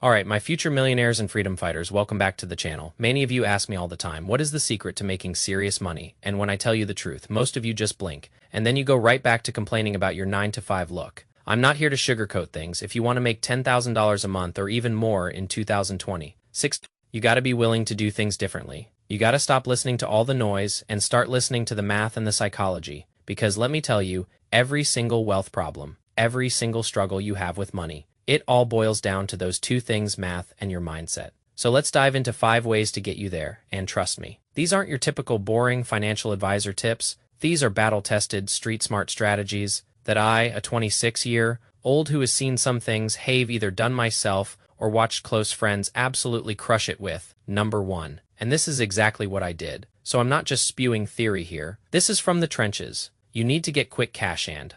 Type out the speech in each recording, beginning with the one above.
Alright, my future millionaires and freedom fighters, welcome back to the channel. Many of you ask me all the time, what is the secret to making serious money? And when I tell you the truth, most of you just blink, and then you go right back to complaining about your 9-to-5 look. I'm not here to sugarcoat things. If you want to make $10,000 a month or even more in 2026, you gotta be willing to do things differently. You gotta stop listening to all the noise and start listening to the math and the psychology. Because let me tell you, every single wealth problem, every single struggle you have with money, it all boils down to those two things, math and your mindset. So let's dive into 5 ways to get you there, and trust me, these aren't your typical boring financial advisor tips. These are battle-tested, street-smart strategies that I, a 26-year-old who has seen some things, have either done myself or watched close friends absolutely crush it with. Number 1. And this is exactly what I did. So I'm not just spewing theory here. This is from the trenches. You need to get quick cash and,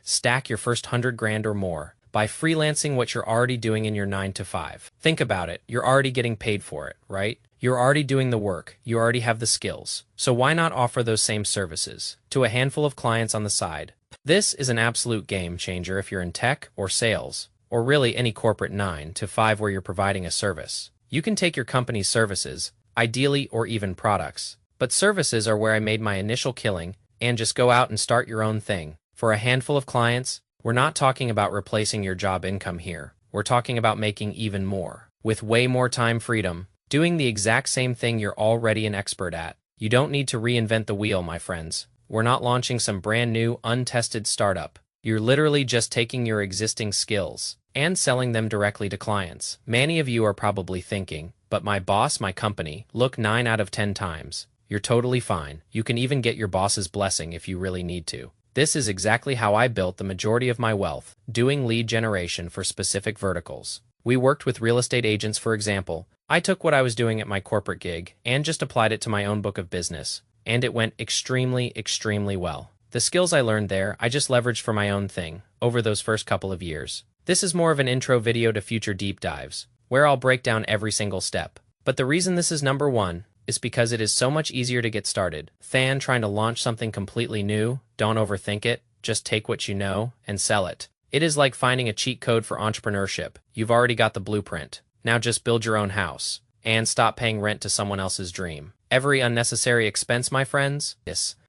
stack your first 100 grand or more by freelancing what you're already doing in your 9-to-5. Think about it. You're already getting paid for it, right? You're already doing the work. You already have the skills. So why not offer those same services to a handful of clients on the side? This is an absolute game changer if you're in tech or sales, or really any corporate 9-to-5 where you're providing a service. You can take your company's services, ideally, or even products, but services are where I made my initial killing, and just go out and start your own thing. For a handful of clients, we're not talking about replacing your job income here. We're talking about making even more, with way more time freedom, doing the exact same thing you're already an expert at. You don't need to reinvent the wheel, my friends. We're not launching some brand new, untested startup. You're literally just taking your existing skills and selling them directly to clients. Many of you are probably thinking, but my boss, my company, look, 9 out of 10 times. You're totally fine. You can even get your boss's blessing if you really need to. This is exactly how I built the majority of my wealth, doing lead generation for specific verticals. We worked with real estate agents, for example. I took what I was doing at my corporate gig and just applied it to my own book of business, and it went extremely, extremely well. The skills I learned there, I just leveraged for my own thing over those first couple of years. This is more of an intro video to future deep dives, where I'll break down every single step. But the reason this is number 1 is because it is so much easier to get started than trying to launch something completely new. Don't overthink it, just take what you know and sell it. It is like finding a cheat code for entrepreneurship. You've already got the blueprint. Now just build your own house and stop paying rent to someone else's dream. Every unnecessary expense, my friends,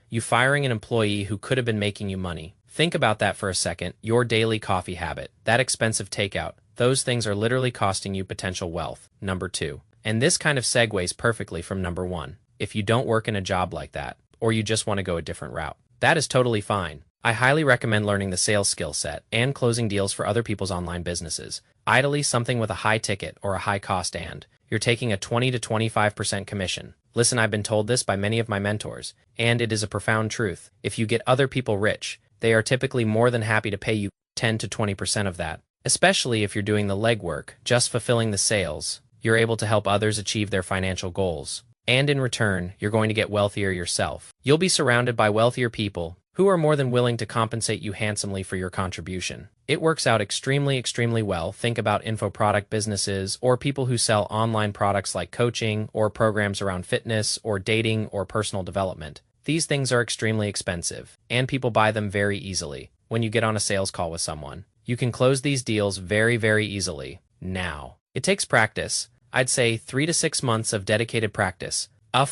you firing an employee who could have been making you money. Think about that for a second. Your daily coffee habit, that expensive takeout, those things are literally costing you potential wealth. Number 2. And this kind of segues perfectly from number 1. If you don't work in a job like that, or you just want to go a different route, that is totally fine. I highly recommend learning the sales skill set and closing deals for other people's online businesses. Ideally, something with a high ticket or a high cost, and you're taking a 20 to 25% commission. Listen, I've been told this by many of my mentors, and it is a profound truth. If you get other people rich, they are typically more than happy to pay you 10 to 20% of that. Especially if you're doing the legwork, just fulfilling the sales, you're able to help others achieve their financial goals. And in return, you're going to get wealthier yourself. You'll be surrounded by wealthier people who are more than willing to compensate you handsomely for your contribution. It works out extremely, extremely well. Think about info product businesses or people who sell online products like coaching or programs around fitness or dating or personal development. These things are extremely expensive, and people buy them very easily. When you get on a sales call with someone, you can close these deals very, very easily. Now, it takes practice. I'd say 3 to 6 months of dedicated practice,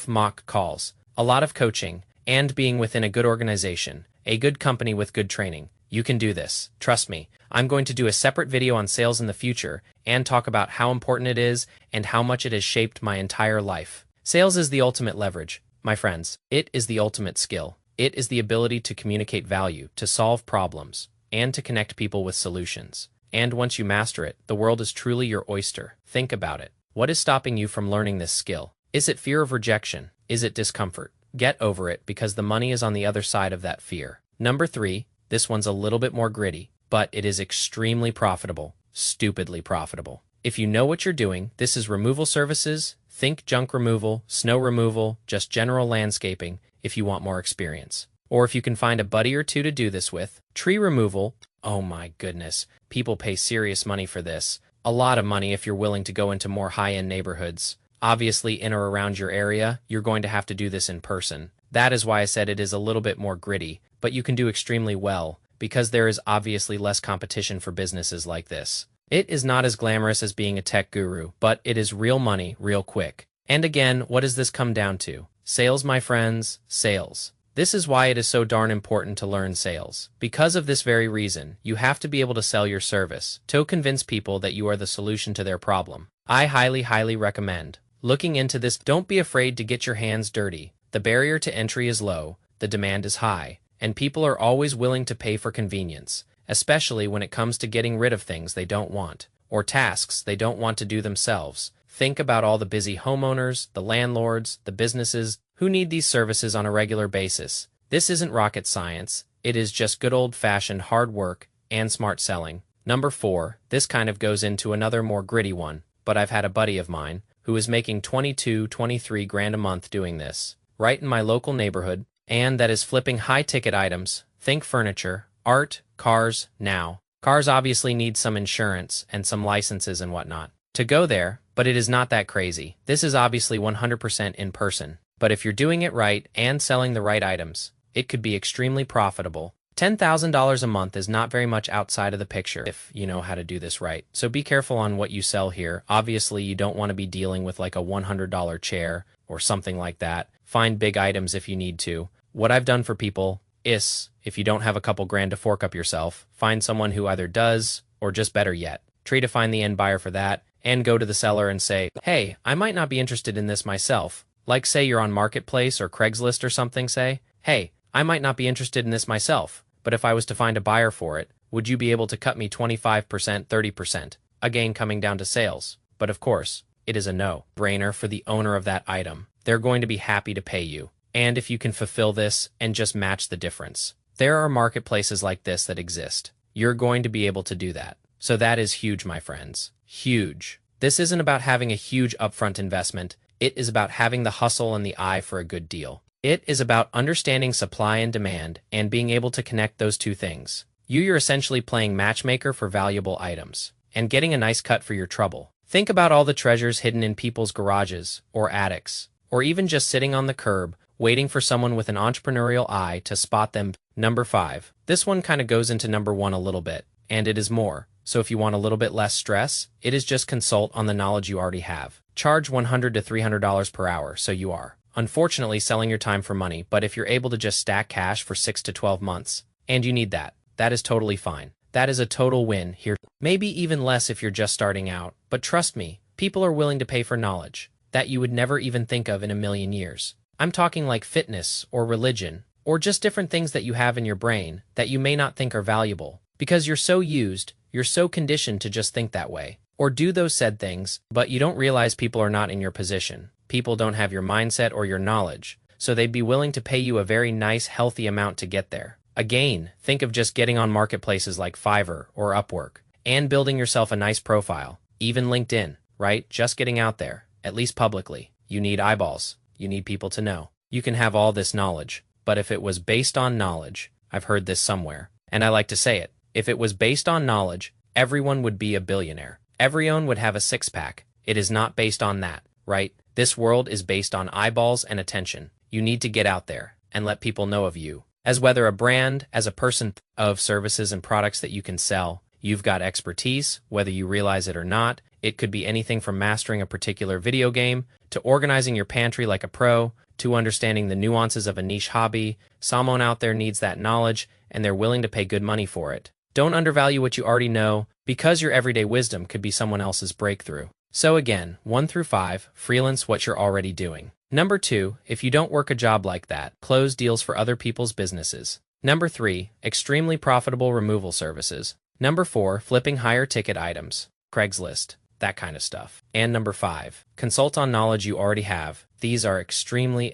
mock calls, a lot of coaching, and being within a good organization, a good company with good training. You can do this. Trust me. I'm going to do a separate video on sales in the future and talk about how important it is and how much it has shaped my entire life. Sales is the ultimate leverage, my friends. It is the ultimate skill. It is the ability to communicate value, to solve problems, and to connect people with solutions. And once you master it, the world is truly your oyster. Think about it. What is stopping you from learning this skill? Is it fear of rejection? Is it discomfort? Get over it, because the money is on the other side of that fear. Number 3, this one's a little bit more gritty, but it is extremely profitable, stupidly profitable. If you know what you're doing, this is removal services. Think junk removal, snow removal, just general landscaping if you want more experience. Or if you can find a buddy or two to do this with, tree removal. Oh my goodness, people pay serious money for this. A lot of money if you're willing to go into more high-end neighborhoods. Obviously, in or around your area, you're going to have to do this in person. That is why I said it is a little bit more gritty, but you can do extremely well, because there is obviously less competition for businesses like this. It is not as glamorous as being a tech guru, but it is real money, real quick. And again, what does this come down to? Sales, my friends, sales. This is why it is so darn important to learn sales. Because of this very reason, you have to be able to sell your service to convince people that you are the solution to their problem. I highly recommend looking into this. Don't be afraid to get your hands dirty. The barrier to entry is low, the demand is high, and people are always willing to pay for convenience, especially when it comes to getting rid of things they don't want, or tasks they don't want to do themselves. Think about all the busy homeowners, the landlords, the businesses who need these services on a regular basis. This isn't rocket science, it is just good old-fashioned hard work and smart selling. Number 4, this kind of goes into another more gritty one, but I've had a buddy of mine who is making 23 grand a month doing this, right in my local neighborhood, and that is flipping high-ticket items. Think furniture, art, cars. Now, cars obviously need some insurance and some licenses and whatnot to go there, but it is not that crazy. This is obviously 100% in person. But if you're doing it right and selling the right items, it could be extremely profitable. $10,000 a month is not very much outside of the picture if you know how to do this right. So be careful on what you sell here. Obviously, you don't want to be dealing with like a $100 chair or something like that. Find big items if you need to. What I've done for people is, if you don't have a couple grand to fork up yourself, find someone who either does, or just better yet, try to find the end buyer for that, and go to the seller and say, hey, I might not be interested in this myself. Like say you're on Marketplace or Craigslist or something, say, hey, I might not be interested in this myself, but if I was to find a buyer for it, would you be able to cut me 25%, 30%? Again, coming down to sales. But of course, it is a no-brainer for the owner of that item. They're going to be happy to pay you. And if you can fulfill this and just match the difference. There are marketplaces like this that exist. You're going to be able to do that. So that is huge, my friends. Huge. This isn't about having a huge upfront investment. It is about having the hustle and the eye for a good deal. It is about understanding supply and demand and being able to connect those two things. You're essentially playing matchmaker for valuable items and getting a nice cut for your trouble. Think about all the treasures hidden in people's garages or attics, or even just sitting on the curb, waiting for someone with an entrepreneurial eye to spot them. Number 5. This one kind of goes into number 1 a little bit, and it is more. So if you want a little bit less stress, it is just consult on the knowledge you already have. Charge $100 to $300 per hour, so you are, unfortunately, selling your time for money, but if you're able to just stack cash for 6 to 12 months, and you need that, that is totally fine. That is a total win here. Maybe even less if you're just starting out, but trust me, people are willing to pay for knowledge that you would never even think of in a million years. I'm talking like fitness or religion, or just different things that you have in your brain that you may not think are valuable, because you're so used, you're so conditioned to just think that way, or do those said things, but you don't realize people are not in your position. People don't have your mindset or your knowledge, so they'd be willing to pay you a very nice, healthy amount to get there. Again, think of just getting on marketplaces like Fiverr or Upwork, and building yourself a nice profile, even LinkedIn, right? Just getting out there, at least publicly. You need eyeballs. You need people to know. You can have all this knowledge, but if it was based on knowledge, I've heard this somewhere, and I like to say it, if it was based on knowledge, everyone would be a billionaire. Everyone would have a six-pack. It is not based on that, right? This world is based on eyeballs and attention. You need to get out there and let people know of you. As whether a brand, as a person of services and products that you can sell, you've got expertise, whether you realize it or not. It could be anything from mastering a particular video game, to organizing your pantry like a pro, to understanding the nuances of a niche hobby. Someone out there needs that knowledge, and they're willing to pay good money for it. Don't undervalue what you already know, because your everyday wisdom could be someone else's breakthrough. So again, 1 through 5, freelance what you're already doing. Number 2, if you don't work a job like that, close deals for other people's businesses. Number 3, extremely profitable removal services. Number 4, flipping higher ticket items. Craigslist. That kind of stuff. And number 5, consult on knowledge you already have. These are extremely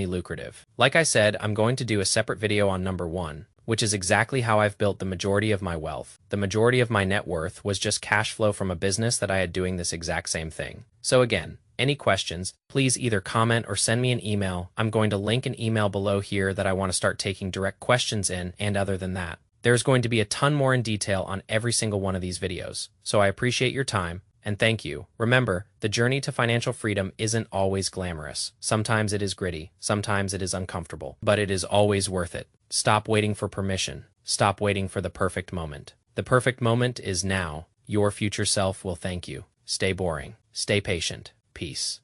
lucrative. Like I said, I'm going to do a separate video on number 1, which is exactly how I've built the majority of my wealth. The majority of my net worth was just cash flow from a business that I had doing this exact same thing. So again, any questions, please either comment or send me an email. I'm going to link an email below here that I want to start taking direct questions in, and other than that, there's going to be a ton more in detail on every single one of these videos. So I appreciate your time. And thank you. Remember, the journey to financial freedom isn't always glamorous. Sometimes it is gritty, sometimes it is uncomfortable, but it is always worth it. Stop waiting for permission. Stop waiting for the perfect moment. The perfect moment is now. Your future self will thank you. Stay boring. Stay patient. Peace.